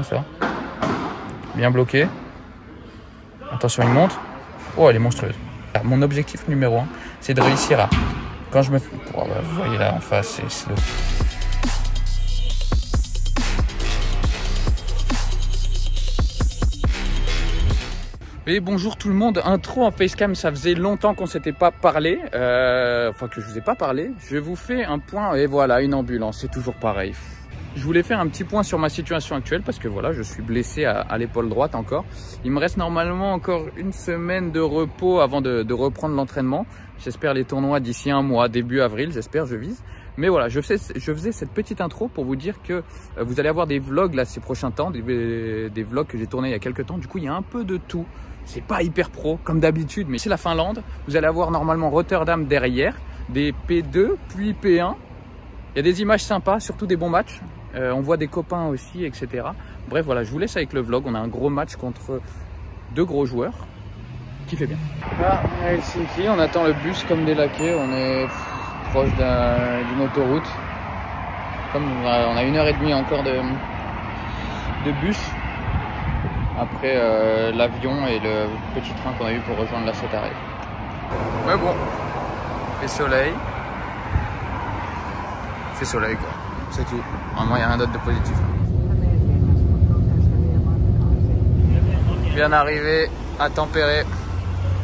Ça. Bien bloqué. Attention, il monte. Oh, elle est monstrueuse. Mon objectif numéro 1, c'est de réussir à... Quand je me... Oh, bah, vous voyez là en face, c'est le... Et bonjour tout le monde, intro en facecam, ça faisait longtemps qu'on s'était pas parlé, enfin que je vous ai pas parlé. Je vous fais un point, et voilà, une ambulance, c'est toujours pareil. Je voulais faire un petit point sur ma situation actuelle parce que voilà, je suis blessé à l'épaule droite encore. Il me reste normalement encore une semaine de repos avant de reprendre l'entraînement. J'espère les tournois d'ici un mois, début avril, j'espère, je vise. Mais voilà, je faisais cette petite intro pour vous dire que vous allez avoir des vlogs là ces prochains temps, des vlogs que j'ai tournés il y a quelques temps. Du coup, il y a un peu de tout. C'est pas hyper pro comme d'habitude, mais c'est la Finlande. Vous allez avoir normalement Rotterdam derrière, des P2 puis P1. Il y a des images sympas, surtout des bons matchs. On voit des copains aussi, etc. Bref, voilà, je vous laisse avec le vlog. On a un gros match contre deux gros joueurs qui fait bien. Là, on est à Helsinki, on attend le bus comme des laquais. On est proche d'une autoroute. Comme on a 1h30 encore de bus. Après l'avion et le petit train qu'on a eu pour rejoindre la Sataré. Mais bon, il fait soleil. Il fait soleil quoi. C'est tout. Normalement, il n'y a rien d'autre de positif. Bien arrivé à Tampere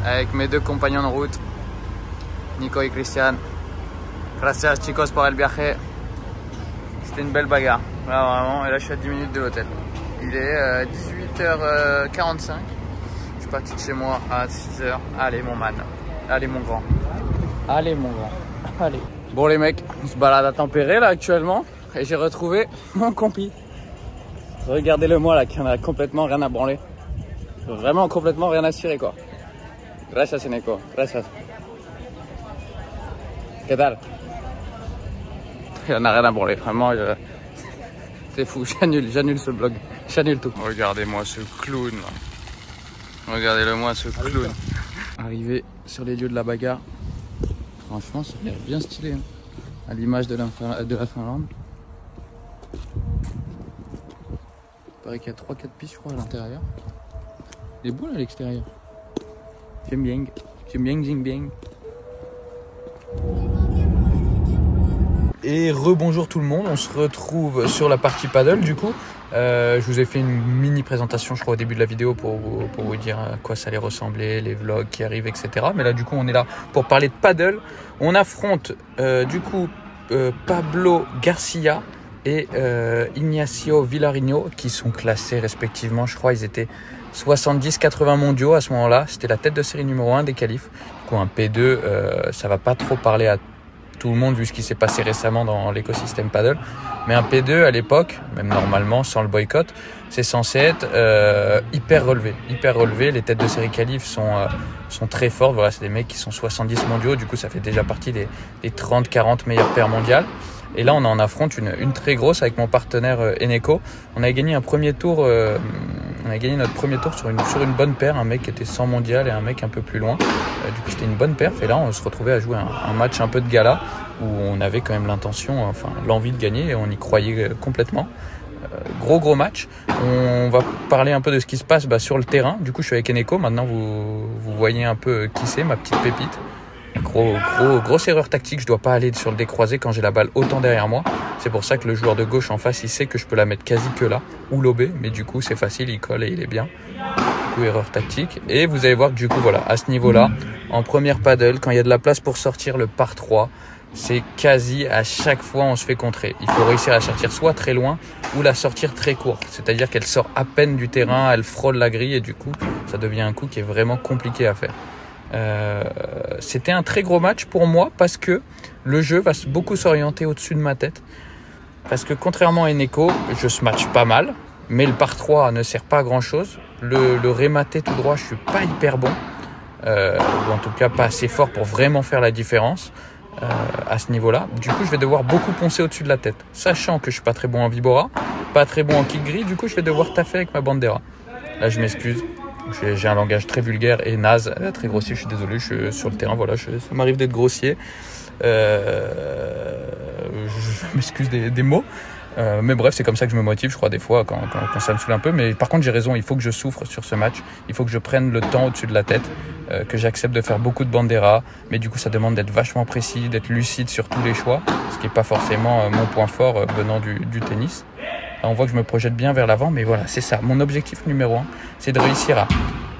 avec mes deux compagnons de route, Nico et Christian. Gracias chicos por el viaje. C'était une belle bagarre. Là, vraiment, et là, je suis à 10 minutes de l'hôtel. Il est 18h45. Je suis parti de chez moi à 6h. Allez, mon man. Allez, mon grand. Allez, mon grand. Allez. Bon, les mecs, on se balade à Tampere là actuellement. Et j'ai retrouvé mon compi. Regardez-le moi là, qui en a complètement rien à branler. Vraiment complètement rien à cirer quoi. Gracias Eneco, gracias. ¿Qué tal? Il en a rien à branler, vraiment. C'est fou, j'annule ce vlog. J'annule tout. Regardez-moi ce clown là. Regardez-le moi ce clown. Arrivé sur les lieux de la bagarre. Franchement, ça a l'air bien stylé. Hein. À l'image de la Finlande. Il paraît qu'il y a 3-4 pistes, je crois, à l'intérieur. Il est beau là à l'extérieur. J'aime bien. J'aime bien. Et rebonjour tout le monde, on se retrouve sur la partie paddle du coup. Je vous ai fait une mini présentation je crois au début de la vidéo pour vous dire à quoi ça allait ressembler, les vlogs qui arrivent, etc. Mais là du coup on est là pour parler de paddle. On affronte du coup Pablo Garcia et Ignacio Vilarino qui sont classés respectivement, je crois ils étaient 70-80 mondiaux à ce moment-là. C'était la tête de série numéro 1 des qualifs. Du coup un P2 ça va pas trop parler à tout le monde vu ce qui s'est passé récemment dans l'écosystème paddle, mais un P2 à l'époque, même normalement sans le boycott, c'est censé être hyper relevé. Les têtes de série qualif sont très fortes. Voilà, c'est des mecs qui sont 70 mondiaux, du coup ça fait déjà partie des 30-40 meilleures paires mondiales. Et là on en affronte une très grosse avec mon partenaire Eneco. On a gagné un premier tour. On a gagné notre premier tour sur une bonne paire, un mec qui était 100 mondial et un mec un peu plus loin. Du coup, c'était une bonne perf. Et là, on se retrouvait à jouer un match un peu de gala où on avait quand même l'intention, enfin l'envie de gagner et on y croyait complètement. Gros match. On va parler un peu de ce qui se passe sur le terrain. Du coup, je suis avec Eneco. Maintenant, vous voyez un peu qui c'est, ma petite pépite. Grosse erreur tactique, je dois pas aller sur le décroisé quand j'ai la balle autant derrière moi. C'est pour ça que le joueur de gauche en face, il sait que je peux la mettre quasi que là, ou lobé, mais du coup c'est facile, il colle et il est bien. Du coup, erreur tactique. Et vous allez voir que du coup voilà, à ce niveau-là, en première paddle, quand il y a de la place pour sortir le par 3, c'est quasi à chaque fois on se fait contrer. Il faut réussir à sortir soit très loin ou la sortir très courte. C'est-à-dire qu'elle sort à peine du terrain, elle frôle la grille et du coup ça devient un coup qui est vraiment compliqué à faire. C'était un très gros match pour moi parce que le jeu va beaucoup s'orienter au-dessus de ma tête. Parce que contrairement à Eneco, je smatch pas mal, mais le par 3 ne sert pas à grand chose. Le rématé tout droit, je suis pas hyper bon, ou en tout cas pas assez fort pour vraiment faire la différence à ce niveau-là. Du coup, je vais devoir beaucoup poncer au-dessus de la tête, sachant que je suis pas très bon en vibora, pas très bon en kick gris. Du coup, je vais devoir taffer avec ma bandera. Là, je m'excuse. J'ai un langage très vulgaire et naze, très grossier, je suis désolé, je suis sur le terrain, voilà, ça m'arrive d'être grossier. Je m'excuse des mots. Mais bref, c'est comme ça que je me motive, je crois, des fois, quand ça me saoule un peu. Mais par contre, j'ai raison, il faut que je souffre sur ce match. Il faut que je prenne le temps au-dessus de la tête, que j'accepte de faire beaucoup de bandera. Mais du coup, ça demande d'être vachement précis, d'être lucide sur tous les choix, ce qui n'est pas forcément mon point fort venant du tennis. Là, on voit que je me projette bien vers l'avant, mais voilà, c'est ça. Mon objectif numéro 1, c'est de réussir à...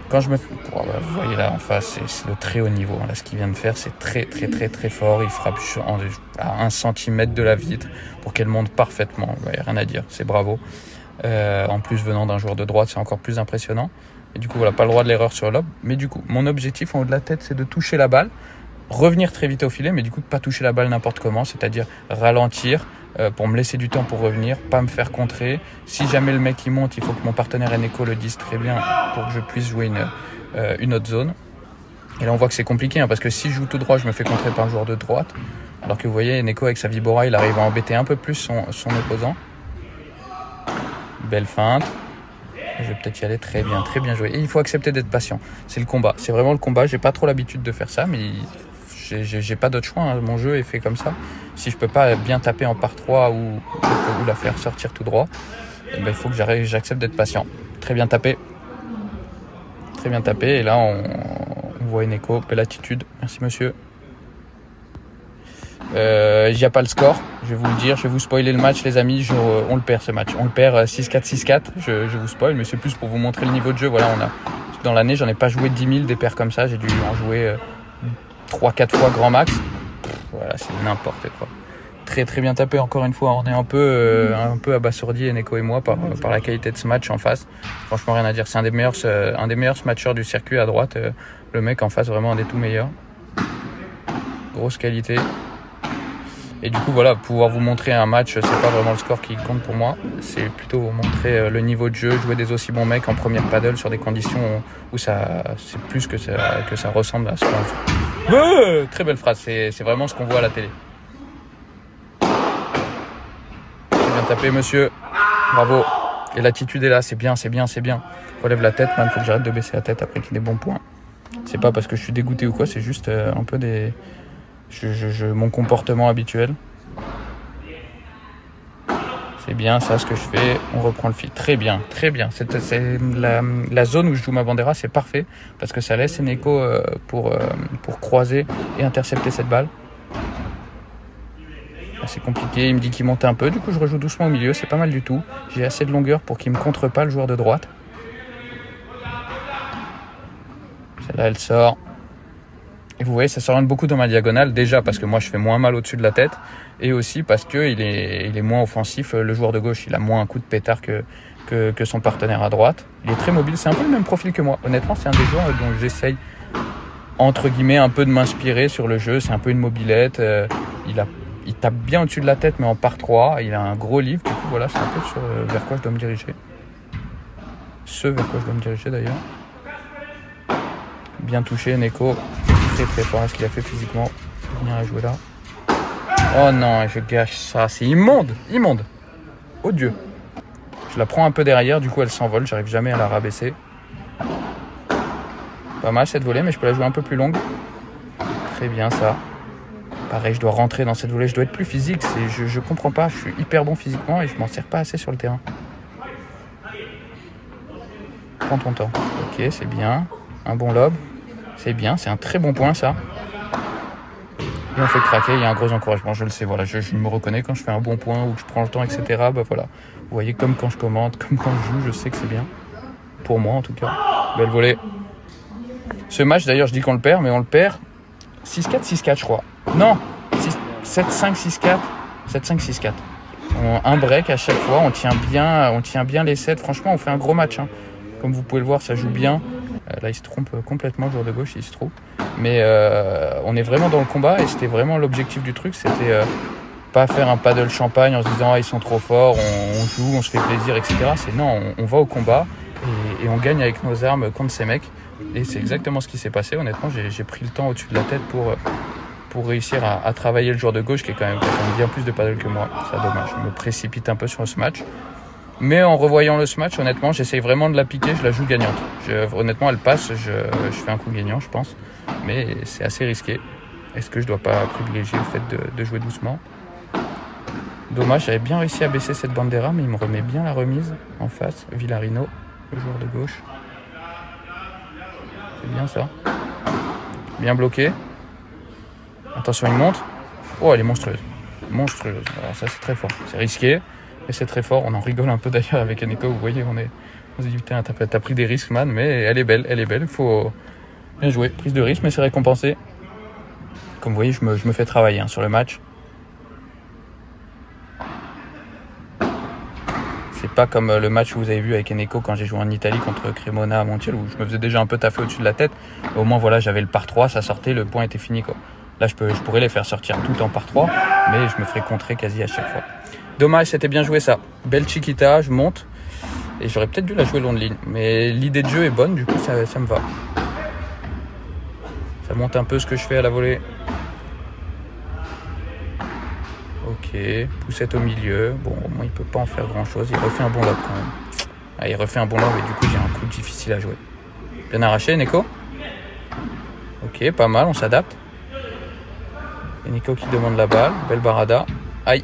Quand je me... vous voyez là en face, c'est le très haut niveau. Là, ce qu'il vient de faire, c'est très fort. Il frappe à 1 centimètre de la vitre pour qu'elle monte parfaitement. Il n'y a rien à dire, c'est bravo. En plus, venant d'un joueur de droite, c'est encore plus impressionnant. Et du coup, voilà, pas le droit de l'erreur sur le lob. Mais du coup, mon objectif en haut de la tête, c'est de toucher la balle, revenir très vite au filet, mais du coup, de pas toucher la balle n'importe comment, c'est-à-dire ralentir, pour me laisser du temps pour revenir, pas me faire contrer. Si jamais le mec il monte, il faut que mon partenaire Eneko le dise très bien pour que je puisse jouer une autre zone. Et là on voit que c'est compliqué, parce que si je joue tout droit, je me fais contrer par un joueur de droite. Alors que vous voyez, Eneko avec sa Vibora, il arrive à embêter un peu plus son opposant. Belle feinte. Je vais peut-être y aller, très bien joué. Et il faut accepter d'être patient. C'est le combat, c'est vraiment le combat. J'ai pas trop l'habitude de faire ça, mais j'ai pas d'autre choix, hein. Mon jeu est fait comme ça. Si je peux pas bien taper en par 3 ou la faire sortir tout droit, il faut que j'accepte d'être patient. Très bien tapé. Et là on voit Eneko, belle attitude. Merci monsieur. Il n'y a pas le score, je vais vous le dire, je vais vous spoiler le match les amis, on le perd ce match. On le perd 6-4, 6-4, je vous spoil, mais c'est plus pour vous montrer le niveau de jeu. Voilà, dans l'année, j'en ai pas joué 10 000 des paires comme ça, j'ai dû en jouer 3-4 fois grand max. Voilà, c'est n'importe quoi. Très bien tapé encore une fois. On est un peu abasourdi, Eneko et moi, par la qualité de ce match en face. Franchement, rien à dire. C'est un des meilleurs smatchers du circuit à droite. Le mec en face, vraiment un des tout meilleurs. Grosse qualité. Et du coup, voilà, pouvoir vous montrer un match, c'est pas vraiment le score qui compte pour moi. C'est plutôt vous montrer le niveau de jeu, jouer des aussi bons mecs en première paddle sur des conditions où c'est plus que ça ressemble à ce qu'on fait. Très belle phrase, c'est vraiment ce qu'on voit à la télé. Très bien tapé, monsieur. Bravo. Et l'attitude est là, c'est bien. Relève la tête, man, faut que j'arrête de baisser la tête après qu'il y ait des bons points. C'est pas parce que je suis dégoûté ou quoi, c'est juste un peu mon comportement habituel. C'est bien ça ce que je fais. On reprend le fil. Très bien. C'est la zone où je joue ma bandera, c'est parfait parce que ça laisse Eneko pour croiser et intercepter cette balle. Là, c'est compliqué. Il me dit qu'il monte un peu. Du coup, je rejoue doucement au milieu. C'est pas mal du tout. J'ai assez de longueur pour qu'il me contre pas le joueur de droite. Celle-là, elle sort. Et vous voyez, ça s'oriente beaucoup dans ma diagonale, déjà parce que moi je fais moins mal au-dessus de la tête, et aussi parce qu'il est moins offensif. Le joueur de gauche, il a moins un coup de pétard que son partenaire à droite. Il est très mobile, c'est un peu le même profil que moi. Honnêtement, c'est un des joueurs dont j'essaye, entre guillemets, un peu de m'inspirer sur le jeu. C'est un peu une mobilette, il tape bien au-dessus de la tête, mais en par 3. Il a un gros livre, du coup voilà, c'est un peu vers quoi je dois me diriger. Ce vers quoi je dois me diriger d'ailleurs. Bien touché, Eneko. Très fort ce qu'il a fait physiquement. Bien à jouer là. Oh non, je gâche ça. C'est immonde. Oh Dieu. Je la prends un peu derrière, du coup elle s'envole. J'arrive jamais à la rabaisser. Pas mal cette volée, mais je peux la jouer un peu plus longue. Très bien ça. Pareil, je dois rentrer dans cette volée. Je dois être plus physique. Je comprends pas. Je suis hyper bon physiquement et je m'en sers pas assez sur le terrain. Prends ton temps. Ok, c'est bien. Un bon lob. C'est bien, c'est un très bon point ça. Et on fait craquer, il y a un gros encouragement, je le sais, voilà, je me reconnais quand je fais un bon point ou que je prends le temps, etc. Bah voilà, vous voyez, comme quand je commente, comme quand je joue, je sais que c'est bien. Pour moi en tout cas. Belle volée. Ce match d'ailleurs, je dis qu'on le perd, mais on le perd 6-4, 6-4 je crois. Non, 7-5, 6-4, 7-5, 6-4. Un break à chaque fois, on tient bien les 7. Franchement, on fait un gros match, hein. Comme vous pouvez le voir, ça joue bien. Là, il se trompe complètement, le joueur de gauche, il se trompe. Mais on est vraiment dans le combat et c'était vraiment l'objectif du truc. C'était pas faire un paddle champagne en se disant ils sont trop forts, on joue, on se fait plaisir, etc. C'est non, on va au combat et on gagne avec nos armes contre ces mecs. Et c'est exactement ce qui s'est passé. Honnêtement, j'ai pris le temps au-dessus de la tête pour réussir à travailler le joueur de gauche qui a quand même bien plus de paddle que moi. C'est dommage, je me précipite un peu sur ce match. Mais en revoyant le match, honnêtement, j'essaye vraiment de la piquer, je la joue gagnante. Honnêtement, elle passe, je fais un coup gagnant, je pense. Mais c'est assez risqué. Est-ce que je dois pas privilégier le fait de jouer doucement? Dommage, j'avais bien réussi à baisser cette bandera, mais il me remet bien la remise en face. Villarino, le joueur de gauche. C'est bien ça. Bien bloqué. Attention, il monte. Oh, elle est monstrueuse. Monstrueuse. Alors ça, c'est très fort. C'est risqué, mais c'est très fort. On en rigole un peu d'ailleurs avec Eneko. Vous voyez, on se dit, putain, t'as pris des risques, man. Mais elle est belle, elle est belle. Il faut bien jouer. Prise de risque, mais c'est récompensé. Comme vous voyez, je me fais travailler sur le match. C'est pas comme le match que vous avez vu avec Eneko quand j'ai joué en Italie contre Cremona à Montiel, où je me faisais déjà un peu taffer au-dessus de la tête. Au moins, voilà, j'avais le par 3, ça sortait, le point était fini, quoi. Là, je pourrais les faire sortir tout en par 3, mais je me ferais contrer quasi à chaque fois. Dommage, c'était bien joué ça. Belle chiquita, je monte. Et j'aurais peut-être dû la jouer long de ligne. Mais l'idée de jeu est bonne, du coup, ça me va. Ça monte un peu ce que je fais à la volée. Ok, poussette au milieu. Bon, au moins il peut pas en faire grand chose. Il refait un bon lob quand même. Ah, il refait un bon lob et du coup j'ai un coup difficile à jouer. Bien arraché, Eneko. Ok, pas mal, on s'adapte. Eneko qui demande la balle. Belle barada. Aïe.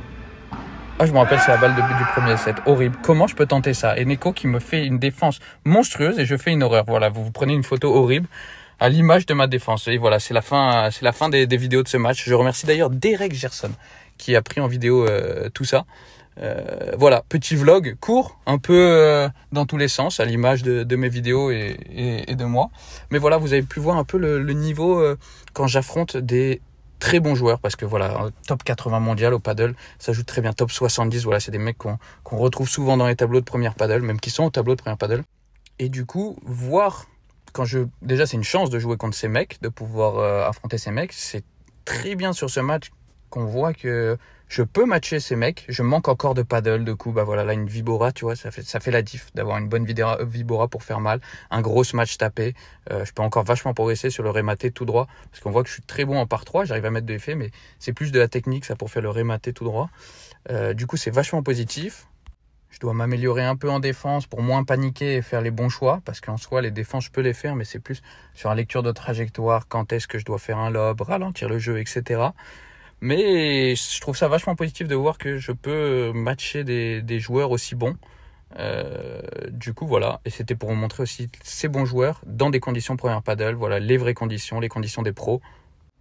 Ah, je me rappelle, c'est la balle de but du premier set. Horrible. Comment je peux tenter ça? Eneko qui me fait une défense monstrueuse et je fais une horreur. Voilà, vous prenez une photo horrible à l'image de ma défense. Et voilà, c'est la fin des vidéos de ce match. Je remercie d'ailleurs Derek Gerson qui a pris en vidéo tout ça. Voilà, petit vlog court, un peu dans tous les sens, à l'image de mes vidéos et de moi. Mais voilà, vous avez pu voir un peu le niveau quand j'affronte des très bons joueurs, parce que voilà, top 80 mondial au paddle, ça joue très bien. Top 70, voilà, c'est des mecs qu'on retrouve souvent dans les tableaux de première paddle, même qui sont au tableau de première paddle. Et du coup, voir déjà c'est une chance de jouer contre ces mecs, de pouvoir affronter ces mecs. C'est très bien sur ce match qu'on voit que je peux matcher ces mecs. Je manque encore de paddle, de coup, bah voilà, là une Vibora, tu vois, ça fait la diff d'avoir une bonne Vibora pour faire mal. Un gros match tapé. Je peux encore vachement progresser sur le rématé tout droit, parce qu'on voit que je suis très bon en par 3, j'arrive à mettre de l'effet, mais c'est plus de la technique ça pour faire le rématé tout droit. Du coup, c'est vachement positif. Je dois m'améliorer un peu en défense pour moins paniquer et faire les bons choix, parce qu'en soi, les défenses, je peux les faire, mais c'est plus sur la lecture de trajectoire, quand est-ce que je dois faire un lob, ralentir le jeu, etc. Mais je trouve ça vachement positif de voir que je peux matcher des joueurs aussi bons. Du coup, voilà. Et c'était pour vous montrer aussi ces bons joueurs dans des conditions première paddle. Voilà, les vraies conditions, les conditions des pros.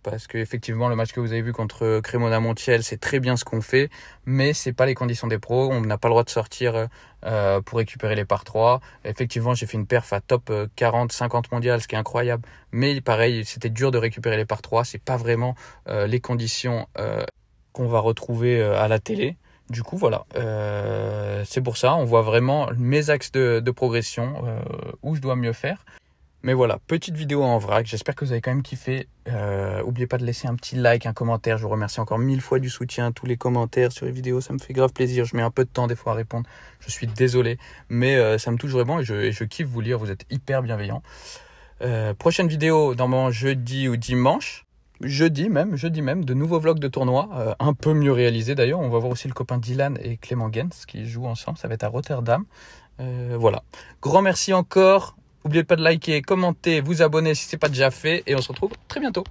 Parce que effectivement, le match que vous avez vu contre Cremona Montiel, c'est très bien ce qu'on fait, mais c'est pas les conditions des pros. On n'a pas le droit de sortir pour récupérer les par 3. Effectivement, j'ai fait une perf à top 40-50 mondial, ce qui est incroyable. Mais pareil, c'était dur de récupérer les par 3. C'est pas vraiment les conditions qu'on va retrouver à la télé. Du coup, voilà. C'est pour ça, on voit vraiment mes axes de progression, où je dois mieux faire. Mais voilà, petite vidéo en vrac, j'espère que vous avez quand même kiffé. N'oubliez pas de laisser un petit like, un commentaire. Je vous remercie encore 1000 fois du soutien, tous les commentaires sur les vidéos, ça me fait grave plaisir. Je mets un peu de temps des fois à répondre, je suis désolé, mais ça me touche vraiment et je kiffe vous lire, vous êtes hyper bienveillants. Prochaine vidéo, normalement jeudi ou dimanche. Jeudi même, de nouveaux vlogs de tournoi, un peu mieux réalisés d'ailleurs. On va voir aussi le copain Dylan et Clément Gens qui jouent ensemble, ça va être à Rotterdam. Voilà, grand merci encore. N'oubliez pas de liker, commenter, vous abonner si ce n'est pas déjà fait et on se retrouve très bientôt.